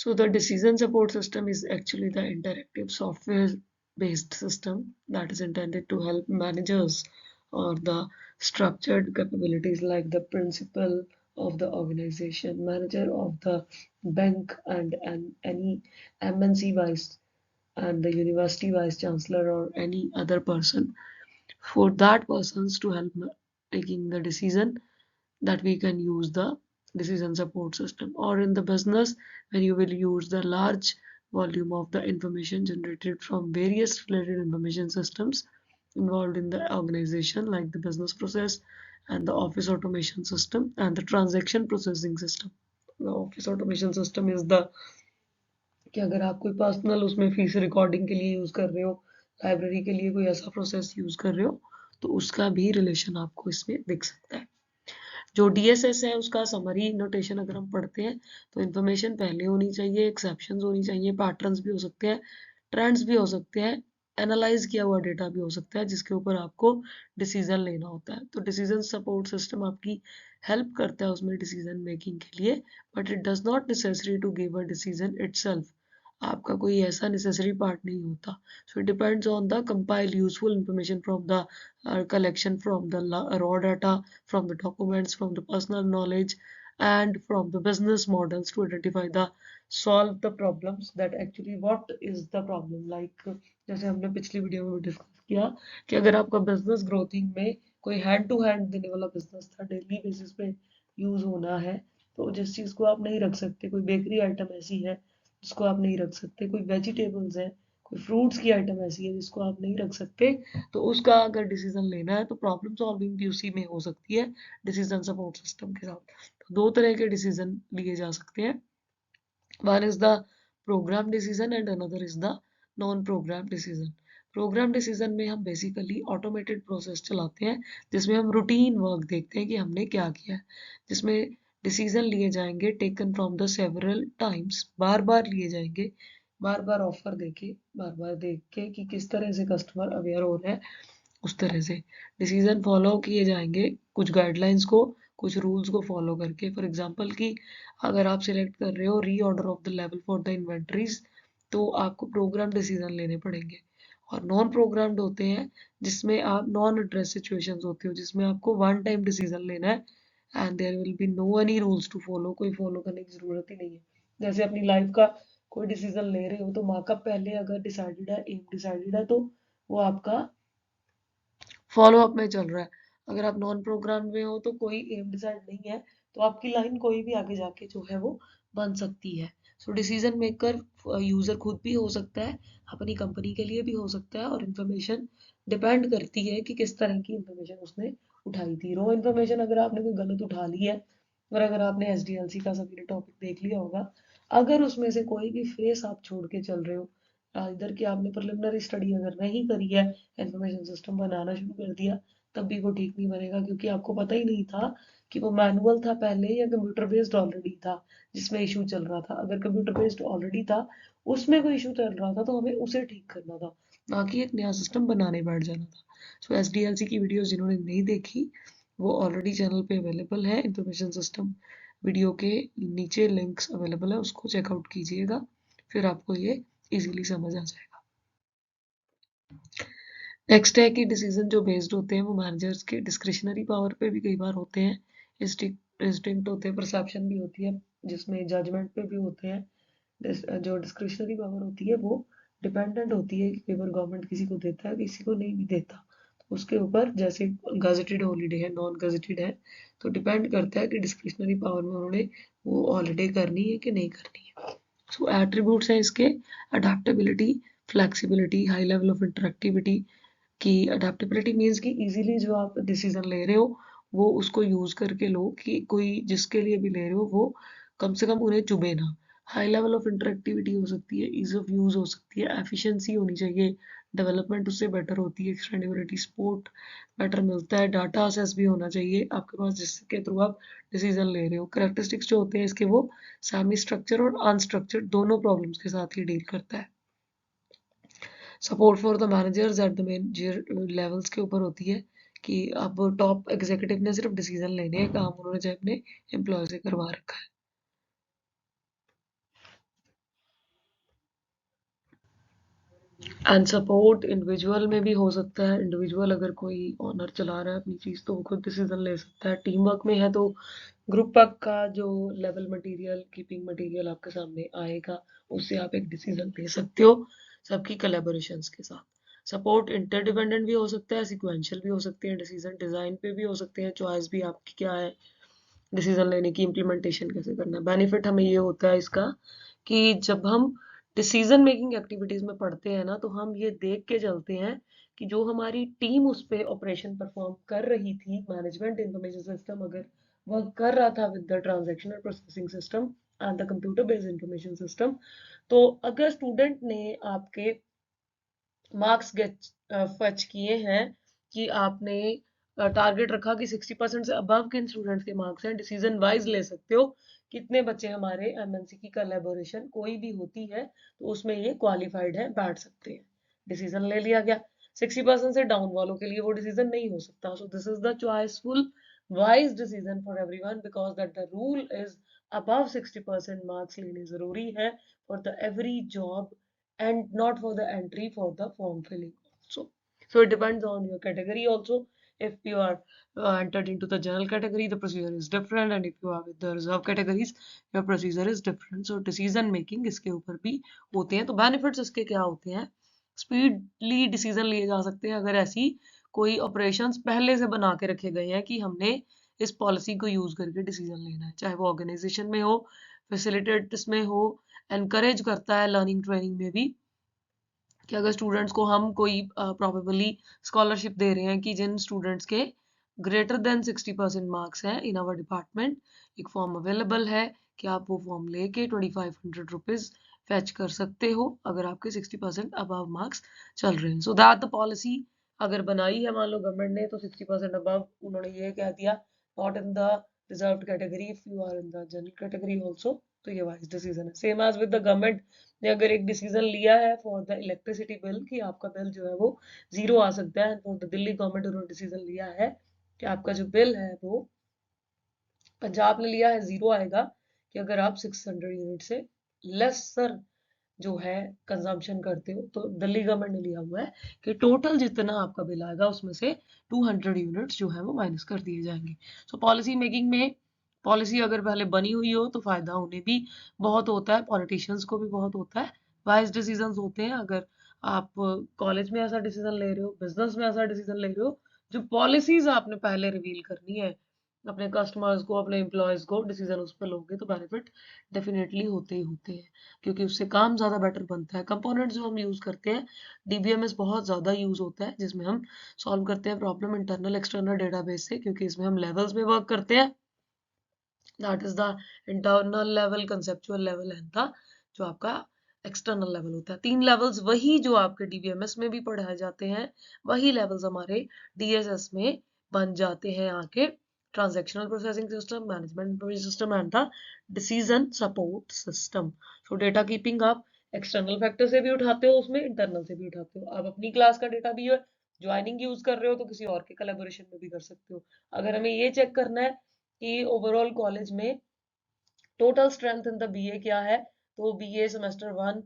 So the decision support system is actually the interactive software based system that is intended to help managers or the structured capabilities like the principal of the organization, manager of the bank, and any MNC vice and the university vice chancellor or any other person, for that persons to help taking the decision, that we can use the decision support system. Or in the business, when you will use the large volume of the information generated from various related information systems involved in the organization, like the business process and the office automation system and the transaction processing system. The office automation system is the कि अगर आप कोई personal उसमें fees recording के लिए use कर रहे हो, लाइब्रेरी के लिए कोई ऐसा प्रोसेस यूज कर रहे हो, तो उसका भी रिलेशन आपको इसमें दिख सकता है। जो डीएसएस है उसका समरी नोटेशन अगर हम पढ़ते हैं तो इन्फॉर्मेशन पहले होनी चाहिए, एक्सेप्शंस होनी चाहिए, पैटर्न्स भी हो सकते हैं, ट्रेंड्स भी हो सकते हैं, एनालाइज किया हुआ डेटा भी हो सकता है जिसके ऊपर आपको डिसीजन लेना होता है। तो डिसीजन सपोर्ट सिस्टम आपकी हेल्प करता है उसमें डिसीजन मेकिंग के लिए, but it does not necessary to give a decision itself. आपका कोई ऐसा नेसेसरी पार्ट नहीं होता। So it depends on the compile useful information from the collection from the raw data, from the documents, from the personal knowledge, and from the business models to identify the solve the problems that actually what is the problem, like जैसे हमने पिछली video में discuss किया कि अगर आपका business ग्रोथिंग में कोई हैंड टू हैंड देने वाला बिजनेस था, डेली बेसिस पे यूज होना है, तो जिस चीज को आप नहीं रख सकते, कोई बेकरी आइटम ऐसी है जिसको आप नहीं रख सकते, कोई वेजिटेबल्स है, कोई फ्रूट्स की आइटम ऐसी है जिसको आप नहीं रख सकते, तो उसका अगर डिसीजन लेना है तो प्रॉब्लम सॉल्विंग भी उसी में हो सकती है डिसीजन सपोर्ट सिस्टम के साथ। तो दो तरह के डिसीजन लिए जा सकते हैं, one is the program decision and another is the non program decision. Program decision में हम बेसिकली ऑटोमेटेड प्रोसेस चलाते हैं जिसमें हम रूटीन वर्क देखते हैं कि हमने क्या किया है, जिसमें डिसीजन लिए जाएंगे taken from the several times, बार बार लिए जाएंगे, बार बार ऑफर देके, बार बार देख के कि किस तरह से कस्टमर अवेयर हो रहे हैं, उस तरह से डिसीजन फॉलो किए जाएंगे कुछ गाइडलाइंस को, कुछ रूल्स को फॉलो करके। फॉर एग्जांपल कि अगर आप सिलेक्ट कर रहे हो री order of the level for the inventories, तो आपको प्रोग्राम डिसीजन लेने पड़ेंगे। और नॉन प्रोग्राम्ड होते हैं जिसमें आप नॉन एड्रेस सिचुएशंस होती हो जिसमें आपको वन टाइम डिसीजन लेना है and there will be no any rules to follow, कोई फॉलो करने की जरूरत ही नहीं है। जैसे अपनी लाइफ का कोई डिसीजन ले रहे हो तो मार्कअप पहले अगर डिसाइडेड है, एम डिसाइडेड है, तो वो आपका फॉलो अप में चल रहा है। अगर आप नॉन प्रोग्राम में हो तो कोई एम डिसाइड नहीं है, तो आपकी लाइन कोई भी आगे जाके जो है वो बन सकती है। सो डिसीजन मेकर यूजर खुद भी हो सकता है, अपनी कंपनी के लिए भी हो सकता है, और इन्फॉर्मेशन डिपेंड करती है कि किस तरह की इन्फॉर्मेशन उसने उठाई थी। रॉ इन्फॉर्मेशन अगर आपने कोई गलत उठा ली है, और अगर आपने एसडीएलसी का सभी टॉपिक देख लिया होगा, अगर उसमें से कोई भी फेस आप छोड़ के चल रहे हो, इधर की आपने प्रिलिमिनरी स्टडी अगर नहीं करी है, इंफॉर्मेशन सिस्टम बनाना शुरू कर दिया, तब भी वो ठीक नहीं बनेगा, क्योंकि आपको पता ही नहीं था कि वो मैनुअल था पहले या कंप्यूटर बेस्ड ऑलरेडी था जिसमें इशू चल रहा था। अगर कंप्यूटर बेस्ड ऑलरेडी था, उसमें कोई इशू चल रहा था, तो हमें उसे ठीक करना था, ना कि एक नया सिस्टम बनाने बैठ जाना था। सो एसडीएलसी की वीडियो जिन्होंने नहीं देखी वो ऑलरेडी चैनल पे अवेलेबल है, इंफॉर्मेशन सिस्टम वीडियो के नीचे लिंक्स अवेलेबल है, उसको चेकआउट कीजिएगा, फिर आपको ये इजीली समझ आ जाएगा। नेक्स्ट है कि डिसीजन जो बेस्ड होते हैं वो मैनेजर्स के डिस्क्रिशनरी पावर पे भी कई बार होते हैं, इंस्टिंक्ट होते हैं, परसेप्शन भी होती है, जिसमें जजमेंट पे भी होते हैं। जो डिस्क्रिशनरी पावर होती है वो डिपेंडेंट होती है कि पेपर गवर्नमेंट किसी को देता है, किसी को नहीं भी देता, तो उसके ऊपर, जैसे गजेटेड हॉलीडे है, नॉन गजेटेड है, तो डिपेंड करता है कि डिस्क्रिशनरी पावर में उन्होंने वो हॉलीडे करनी है कि नहीं करनी है। सो एट्रीब्यूट्स हैं इसके, adaptability, flexibility, high level of interactivity. कि अडेप्टेबिलिटी मीन्स कि इजीली जो आप डिसीजन ले रहे हो वो उसको यूज करके लो, कि कोई जिसके लिए भी ले रहे हो वो कम से कम उन्हें चुभे ना। हाई लेवल ऑफ इंटरेक्टिविटी हो सकती है, ईज ऑफ यूज हो सकती है, एफिशिएंसी होनी चाहिए, डेवलपमेंट उससे बेटर होती है, एक्सटेंडेबिलिटी, सपोर्ट बेटर मिलता है, डाटा असेस भी होना चाहिए आपके पास जिसके थ्रू आप डिसीजन ले रहे हो। कैरेक्टरिस्टिक्स जो होते हैं इसके, वो सेमी स्ट्रक्चर और अनस्ट्रक्चर्ड दोनों प्रॉब्लम्स के साथ ही डील करता है। Support for the managers at the main levels के ऊपर होती है कि अब टॉप एग्जीक्यूटिव ने सिर्फ डिसीजन लेने हैं, काम उन्होंने चाहे अपने एम्प्लॉय से करवा रखा है। एंड सपोर्ट इंडिविजुअल में भी हो सकता है। इंडिविजुअल अगर कोई ऑनर चला रहा है अपनी चीज़ तो वो खुद डिसीजन ले सकता है। टीम वर्क में है तो ग्रुप वर्क का जो लेवल मटेरियल, कीपिंग मटेरियल आपके सामने आएगा, उससे आप एक डिसीजन ले सकते हो सबकी कोलैबोरेशंस के साथ। सपोर्ट इंटरडिपेंडेंट भी हो सकता है, सिक्वेंशियल भी हो सकते हैं, डिसीजन डिजाइन पे भी हो सकते हैं, चॉइस भी आपकी क्या है डिसीजन लेने की, इम्प्लीमेंटेशन कैसे करना है। बेनिफिट हमें ये होता है इसका कि जब हम डिसीजन मेकिंग एक्टिविटीज में पढ़ते हैं ना, तो हम ये देख के चलते हैं कि जो हमारी टीम उस पे ऑपरेशन परफॉर्म कर रही थी, मैनेजमेंट इंफॉर्मेशन सिस्टम अगर वर्क कर रहा था with the transactional processing system and the computer based information system, तो अगर स्टूडेंट ने आपके मार्क्स गेट फच किए हैं कि आपने टारगेट रखा कि 60% से अबव किन स्टूडेंट्स के मार्क्स हैं, डिसीजन वाइज ले सकते हो कितने बच्चे हमारे एमएनसी की कोलैबोरेशन कोई भी होती है तो उसमें ये क्वालिफाइड है, बैठ सकते हैं। डिसीजन ले लिया गया। 60% से डाउन वालों के लिए वो डिसीजन नहीं हो सकता। So this is the choiceful wise decision for everyone because that the rule is above 60% marks लेने जरूरी है for the every job and not for the entry for the form filling also. So it depends on your category also. If you are entered into the general category, the procedure is different, and if you are with the reserve categories, your procedure is different. So decision making इसके ऊपर भी होते हैं। तो benefits इसके क्या होते हैं? स्पीडली डिसीजन लिए जा सकते हैं अगर ऐसी कोई ऑपरेशंस पहले से बना के रखे गए हैं कि हमने इस पॉलिसी को यूज करके डिसीजन लेना है, चाहे वो ऑर्गेनाइजेशन में हो, फैसिलिटेट्स में हो, एनकरेज करता है लर्निंग ट्रेनिंग में भी कि अगर स्टूडेंट्स को हम कोई प्रोबेबली स्कॉलरशिप दे रहे हैं कि जिन स्टूडेंट्स के ग्रेटर देन 60% मार्क्स हैं इन आवर डिपार्टमेंट, एक फॉर्म अवेलेबल है कि आप वो फॉर्म लेके 2500 रुपीज फैच कर सकते हो अगर आपके 60% अबव मार्क्स चल रहे हैं। सो दैट द पॉलिसी अगर बनाई है मान लो गवर्नमेंट ने तो 60% अबव उन्होंने ये कह दिया not in the reserved category, if you are in the general category also, तो ये वाइज डिसीजन है। Same as with the government ने अगर एक डिसीजन लिया है फॉर द इलेक्ट्रिसिटी बिल कि आपका बिल जो है वो जीरो आ सकता है, तो दिल्ली गवर्नमेंट उन्होंने डिसीजन लिया है कि आपका जो बिल है वो पंजाब ने लिया है जीरो आएगा कि अगर आप 600 यूनिट से लेसर जो है कंजम्पशन करते हो, तो दिल्ली गवर्नमेंट ने लिया हुआ है कि टोटल जितना आपका बिल आएगा उसमें से 200 यूनिट्स जो है वो माइनस कर दिए जाएंगे। सो पॉलिसी मेकिंग में पॉलिसी अगर पहले बनी हुई हो तो फायदा उन्हें भी बहुत होता है, पॉलिटिशियंस को भी बहुत होता है। वाइज डिसीजंस होते हैं अगर आप कॉलेज में ऐसा डिसीजन ले रहे हो, बिजनेस में ऐसा डिसीजन ले रहे हो, जो पॉलिसीज आपने पहले रिवील करनी है अपने कस्टमर्स को, अपने एम्प्लॉयज को, डिसीजन उस पर लोगे तो बेनिफिट डेफिनेटली होते ही होते हैं क्योंकि उससे काम ज़्यादा बेटर बनता है। कंपोनेंट्स जो हम यूज़ करते हैं, डीबीएमएस बहुत ज़्यादा यूज़ होता है जिसमें हम सॉल्व करते हैं प्रॉब्लम इंटरनल एक्सटर्नल डेटाबेस से, क्योंकि इसमें हम लेवल्स में वर्क करते हैं। That is the internal level, conceptual level and the जो आपका एक्सटर्नल लेवल होता है। 3 लेवल्स वही जो आपके डीबीएमएस में भी पढ़ाए जाते हैं, वही लेवल्स हमारे डीएसएस में बन जाते हैं आके। Transactional processing system, management information system and the decision support system. So data keeping आप एक्सटर्नल फैक्टर से भी उठाते हो, उसमें इंटरनल से भी उठाते हो। आप अपनी क्लास का डेटा भी ज्वाइनिंग यूज कर रहे हो तो किसी और के कोलैबोरेशन में भी कर सकते हो। अगर हमें ये चेक करना है कि ओवरऑल कॉलेज में total strength in the BA क्या है, तो BA semester 1,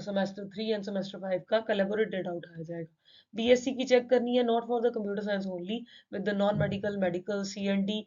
semester 3 end semester 5 का कोलैबोरेट डेटा उठाया जाएगा। बीएससी की चेक करनी है not for the computer science only, with the non medical, medical, CND,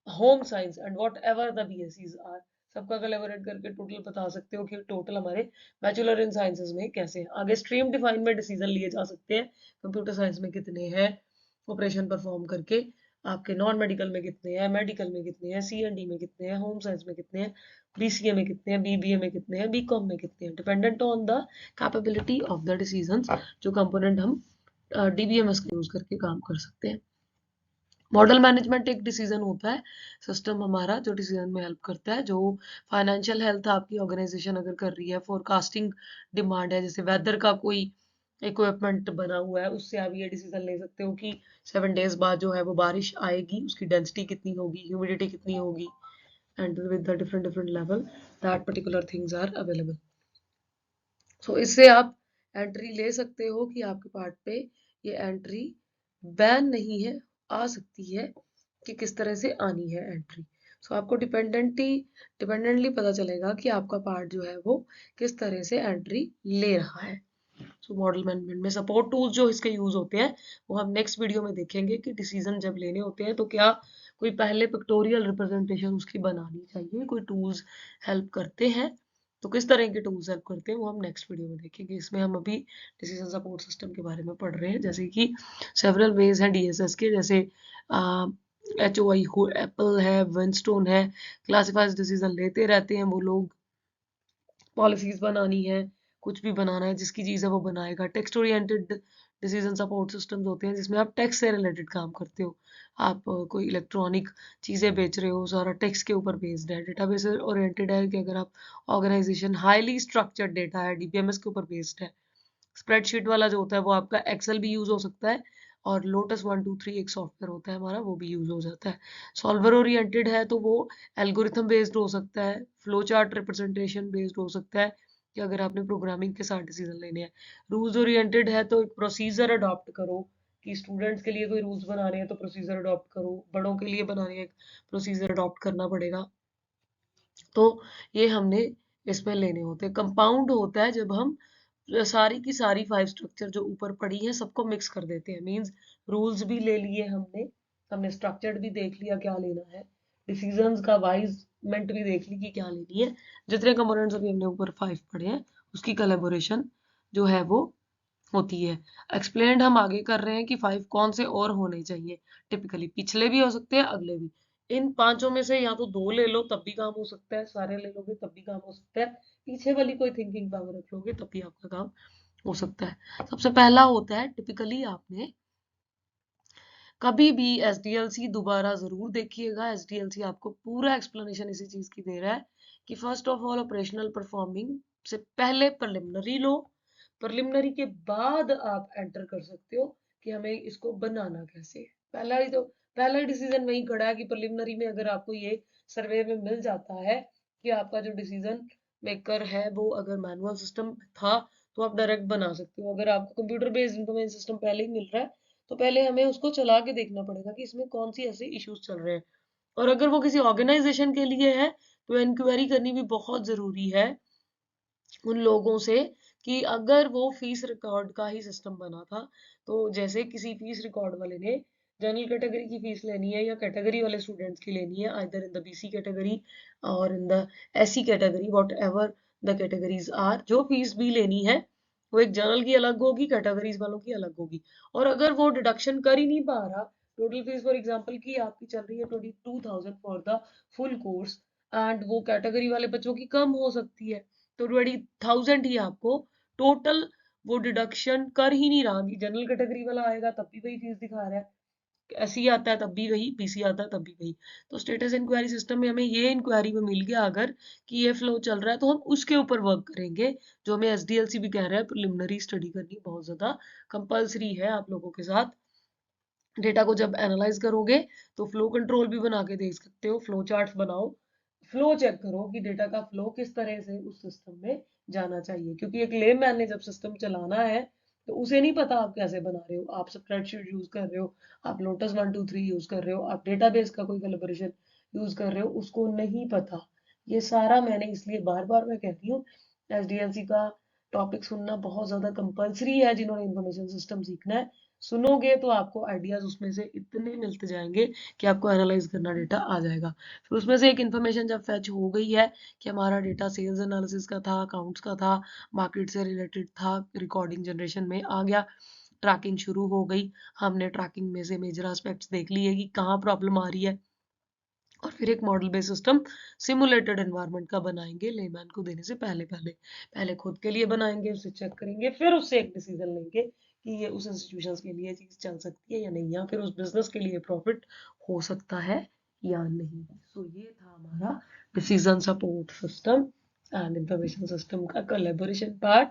home science and whatever the BScs are, सबका कोलैबोरेट करके टोटल बता सकते हो कि टोटल हमारे बैचलर इन साइंसेज में कैसे हैं। आगे स्ट्रीम डिफाइन में डिसीजन लिए जा सकते हैं, कंप्यूटर साइंस में कितने हैं ऑपरेशन परफॉर्म करके, आपके नॉन मेडिकल में कितने हैं, मेडिकल में कितने हैं, सीएनडी में कितने हैं, होम साइंस में कितने हैं, बीसीए में कितने हैं, बीबीए में कितने हैं, बीकॉम में कितने हैं, dependent on the capability of the decisions जो कंपोनेंट हम डीबीएमएस का यूज करके काम कर सकते हैं। मॉडल मैनेजमेंट एक डिसीजन होता है, सिस्टम हमारा जो डिसीजन में हेल्प करता है, जो फाइनेंशियल हेल्थ आपकी ऑर्गेनाइजेशन अगर कर रही है, फोरकास्टिंग डिमांड है, जैसे वेदर का कोई इक्विपमेंट बना हुआ है, उससे आप ये डिसीजन ले सकते हो कि 7 डेज बाद जो है वो बारिश आएगी, उसकी डेंसिटी कितनी होगी, ह्यूमिडिटी कितनी होगी, and with the different different level that particular things are available. So इससे आप एंट्री ले सकते हो कि आपके पार्ट पे ये एंट्री बैन नहीं है, आ सकती है कि किस तरह से आनी है एंट्री। सो आपको डिपेंडेंटली पता चलेगा कि आपका पार्ट जो है वो किस तरह से एंट्री ले रहा है। सो मॉडल मैनेजमेंट में सपोर्ट टूल्स जो इसके यूज होते हैं वो हम नेक्स्ट वीडियो में देखेंगे कि डिसीजन जब लेने होते हैं तो क्या कोई पहले पिक्टोरियल रिप्रेजेंटेशन उसकी बनानी चाहिए, कोई टूल्स हेल्प करते हैं, तो किस तरह के टूल्स हेल्प करते हैं वो हम नेक्स्ट वीडियो में देखेंगे। इसमें हम अभी डिसीजन सपोर्ट सिस्टम के बारे में पढ़ रहे हैं, जैसे कि सेवरल वेज हैं डीएसएस के, जैसे HOI एप्पल है, विंस्टोन है, क्लासिफाइज डिसीजन लेते रहते हैं वो लोग, पॉलिसीज बनानी है, कुछ भी बनाना है, जिसकी चीज़ है वो बनाएगा। Text oriented decision support systems होते हैं जिसमें आप टेक्स्ट से रिलेटेड काम करते हो, आप कोई इलेक्ट्रॉनिक चीज़ें बेच रहे हो, सारा टेक्स्ट के ऊपर बेस्ड है। डेटाबेस ओरिएंटेड है कि अगर आप ऑर्गेनाइजेशन हाईली स्ट्रक्चर्ड डेटा है, डीबीएमएस के ऊपर बेस्ड है। स्प्रेडशीट वाला जो होता है वो आपका एक्सेल भी यूज हो सकता है, और लोटस 123 एक सॉफ्टवेयर होता है हमारा, वो भी यूज हो जाता है। सॉल्वर ओरिएंटेड है तो वो एल्गोरिथम बेस्ड हो सकता है, फ्लो चार्ट रिप्रेजेंटेशन बेस्ड हो सकता है, कि अगर आपने प्रोग्रामिंग के साथ डिसीजन लेने हैं। रूल्स ओरिएंटेड है तो एक प्रोसीजर अडॉप्ट करो, कि स्टूडेंट्स के लिए कोई रूल्स बनाने हैं तो प्रोसीजर अडॉप्ट करो, बड़ों के लिए बनाने हैं प्रोसीजर अडॉप्ट करना पड़ेगा। तो ये हमने इसमें लेने होते हैं। कंपाउंड होता है जब हम सारी की सारी 5 स्ट्रक्चर जो ऊपर पड़ी है सबको मिक्स कर देते हैं, मींस रूल्स भी ले लिए हमने, हमने स्ट्रक्चर्ड भी देख लिया क्या लेना है, डिसीजंस का वाइजमेंट भी देख ली कि क्या लेनी है, जितने कंपोनेंट्स अभी हमने ऊपर 5 पढ़े हैं उसकी कोलैबोरेशन जो है वो होती है। एक्सप्लेन्ड हम आगे कर रहे हैं कि 5 कौन से और होने चाहिए, टिपिकली पिछले भी हो सकते हैं, अगले भी। इन पांचों में से या तो 2 ले लो तब भी काम हो सकता है, सारे ले लोगे तब भी काम हो सकता है, पीछे वाली कोई थिंकिंग पावर रख लोगे तब भी आपका काम हो सकता है। सबसे पहला होता है, टिपिकली आपने कभी भी एसडीएलसी दोबारा जरूर देखिएगा। एसडीएलसी आपको पूरा एक्सप्लेनेशन इसी चीज की दे रहा है कि first of all operational performing से पहले प्रिलिमिनरी लो, प्रिलिमिनरी के बाद आप एंटर कर सकते हो कि हमें इसको बनाना कैसे। पहला ही डिसीजन वही खड़ा है कि प्रिलिमिनरी में अगर आपको ये सर्वे में मिल जाता है कि आपका जो डिसीजन मेकर है वो अगर मैनुअल सिस्टम था तो आप डायरेक्ट बना सकते हो। अगर आपको कंप्यूटर बेस्ड इंफॉर्मेशन सिस्टम पहले ही मिल रहा है तो पहले हमें उसको चला के देखना पड़ेगा कि इसमें कौन सी ऐसे इश्यूज चल रहे हैं। और अगर वो किसी ऑर्गेनाइजेशन के लिए है तो इंक्वायरी करनी भी बहुत जरूरी है उन लोगों से, कि अगर वो फीस रिकॉर्ड का ही सिस्टम बना था, तो जैसे किसी फीस रिकॉर्ड वाले ने जनरल कैटेगरी की फीस लेनी है या कैटेगरी वाले स्टूडेंट्स की लेनी है, either in the BC category और in the SC category, whatever the categories are, जो फीस भी लेनी है वो एक जनरल की अलग होगी, कैटेगरीज वालों की अलग होगी। और अगर वो डिडक्शन कर ही नहीं पा रहा, टोटल फीस फॉर एग्जाम्पल की आपकी चल रही है 22,000 for the full course, and वो कैटेगरी वाले बच्चों की कम हो सकती है, तो 20,000 ही आपको टोटल वो डिडक्शन कर ही नहीं रहा। जनरल कैटेगरी वाला आएगा तब भी वही फीस दिखा रहा है, एससी आता है तब भी वही, बीसी आता है तब भी वही। तो स्टेटस इंक्वायरी सिस्टम में हमें ये इंक्वायरी में मिल गया अगर कि ये फ्लो चल रहा है तो हम उसके ऊपर वर्क करेंगे, जो हमें एसडीएलसी भी कह रहा है प्रिलिमिनरी स्टडी करनी बहुत ज्यादा कंपल्सरी है आप लोगों के साथ। डेटा को जब एनालाइज करोगे तो फ्लो कंट्रोल भी बना के देख सकते हो, फ्लो चार्ट्स बनाओ, फ्लो चेक करो कि डेटा का फ्लो किस तरह से उस सिस्टम में जाना चाहिए, क्योंकि एक लेमैन ने जब सिस्टम चलाना है तो उसे नहीं पता आप कैसे बना रहे हो, आप स्प्रेडशीट यूज कर रहे हो, आप लोटस 123 यूज कर रहे हो, आप डेटाबेस का कोई कोलैबोरेशन यूज कर रहे हो, उसको नहीं पता। ये सारा मैंने इसलिए बार बार मैं कहती हूँ एसडीएलसी का टॉपिक सुनना बहुत ज्यादा कंपल्सरी है, जिन्होंने इंफॉर्मेशन सिस्टम सीखना है सुनोगे तो आपको आइडियाज उसमें से इतने मिलते जाएंगे कि आपको एनालाइज करना डेटा आ जाएगा। फिर उसमें से एक इन्फॉर्मेशन जब फैच हो गई है कि हमारा डेटा सेल्स एनालिसिस का था, अकाउंट्स का था, मार्केट से रिलेटेड था, रिकॉर्डिंग जनरेशन में आ गया, ट्रैकिंग शुरू हो गई, हमने ट्रैकिंग में से मेजर एस्पेक्ट्स देख लिए कि कहाँ प्रॉब्लम आ रही है, और फिर एक model based system simulated environment का बनाएंगे लेमैन को देने से पहले पहले पहले खुद के लिए बनाएंगे, उसे चेक करेंगे, फिर उससे एक डिसीजन लेंगे कि ये उस इंस्टीट्यूशन के लिए चीज चल सकती है या नहीं, या फिर उस बिजनेस के लिए प्रॉफिट हो सकता है या नहीं। सो ये था हमारा decision support system and information system का कोलैबोरेशन पार्ट।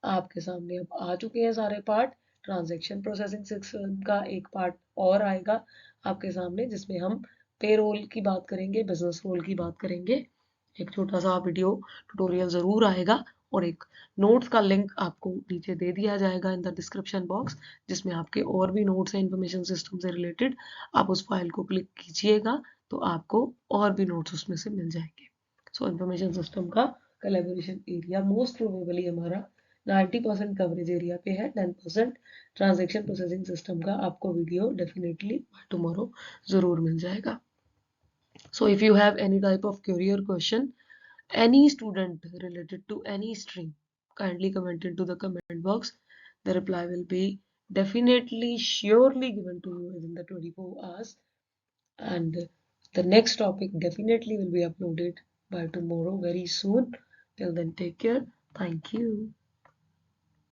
आपके सामने अब आ चुके हैं सारे पार्ट। ट्रांजैक्शन प्रोसेसिंग सिस्टम का एक पार्ट और आएगा आपके सामने, जिसमें हम पे रोल की बात करेंगे, बिजनेस रोल की बात करेंगे। एक छोटा सा वीडियो ट्यूटोरियल जरूर आएगा, और एक नोट्स का लिंक आपको नीचे दे दिया जाएगा इन द डिस्क्रिप्शन बॉक्स, जिसमें आपके और भी नोट्स हैं इंफॉर्मेशन सिस्टम से रिलेटेड। आप उस फाइल को क्लिक कीजिएगा तो आपको और भी नोट्स उसमें से मिल जाएंगे। सो इंफॉर्मेशन सिस्टम का कोलैबोरेशन एरिया मोस्ट प्रोबेबली हमारा 90% कवरेज एरिया पे है, 10% ट्रांजेक्शन प्रोसेसिंग सिस्टम का आपको वीडियो डेफिनेटली टुमारो ज़रूर मिल जाएगा. So if you have any type of query or question, any student related to any stream, kindly comment into the comment box. The reply will be definitely surely given to you within the 24 hours, and the next topic definitely will be uploaded by tomorrow very soon. Till then, take care. Thank you.